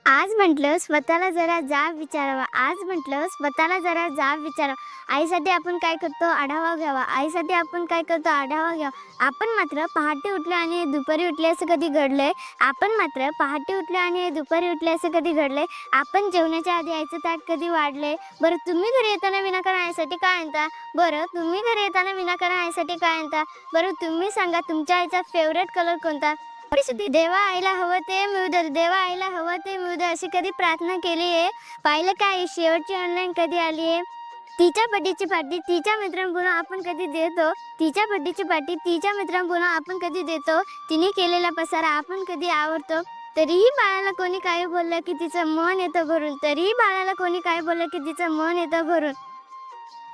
आज म्हटलं स्वतःला जरा जाब विचारावा. आज म्हटलं स्वतःला जरा जाब विचारावा. आईसाठी आपण काय करतो आढावा घ्यावा. आईसाठी आपण काय करतो आढावा घ्यावा. आपण मात्र पहाटे उठलो आणि दुपारी उठले असं कधी घडलंय? आपण मात्र पहाटे उठले आणि दुपारी उठले असं कधी घडलंय? आपण जेवणाच्या आधी आईचं ताट कधी वाढलंय? बरं तुम्ही घरी येताना विनाकारण आईसाठी काय आणता? बरं तुम्ही घरी येताना विनाकारण आईसाठी काय आणता? बरं तुम्ही सांगा तुमच्या आईचा फेव्हरेट कलर कोणता? परिस्थिती देवा आईला हवं ते मिळू दे, देवा आईला हवं ते मिळू दे अशी कधी प्रार्थना केली आहे? पाहिलं काय शेवटची ऑनलाईन कधी आली आहे? तिच्या बर्थडेची पार्टी तिच्या मित्रांपुढं आपण कधी देतो? तिच्या बर्थडेची पार्टी तिच्या मित्रांपुढं आपण कधी देतो? तिने केलेला पसारा आपण कधी आवरतो? तरीही बाळाला कोणी काही बोललं की तिचं मन येतं भरून. तरीही बाळाला कोणी काय बोललं की तिचं मन येतं भरून.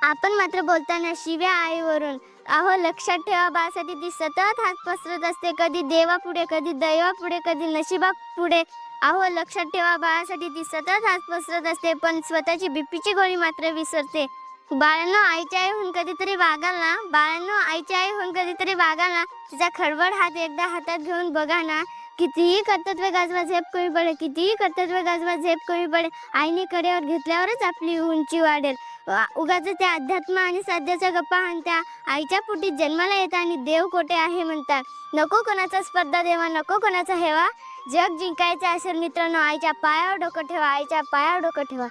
आपण मात्र बोलताना शिव्या आईवरून. अहो लक्षात ठेवा बाळासाठी ती सतत हात पसरत असते. कधी देवापुढे, कधी दैवापुढे, कधी नशिबापुढे. अहो लक्षात ठेवा बाळासाठी ती सतत हात पसरत असते, पण स्वतःची बीपीची गोळी मात्र विसरते. बाळांनो आईची आई होऊन कधीतरी वागाल ना. बाळांनो आईची आई होऊन कधीतरी वागाल ना. तिचा खडबड हात एकदा हातात घेऊन बघा ना. कितीही कर्तव्य गाजवा झेप कमी पडेल, कितीही कर्तव्य गाजवा झेप कमी पडेल. आईने कडेवर घेतल्यावरच आपली उंची वाढेल. उगाच त्या अध्यात्म आणि साध्याच्या गप्पा हाणत्या. आईच्या पोटी जन्माला येता आणि देव कोठे आहे म्हणतात. नको कोणाचा स्पर्धा देवा, नको कोणाचा हेवा. जग जिंकायचं असेल मित्रांनो आईच्या पायावर डोकं ठेवा, आईच्या पायावर डोकं ठेवा.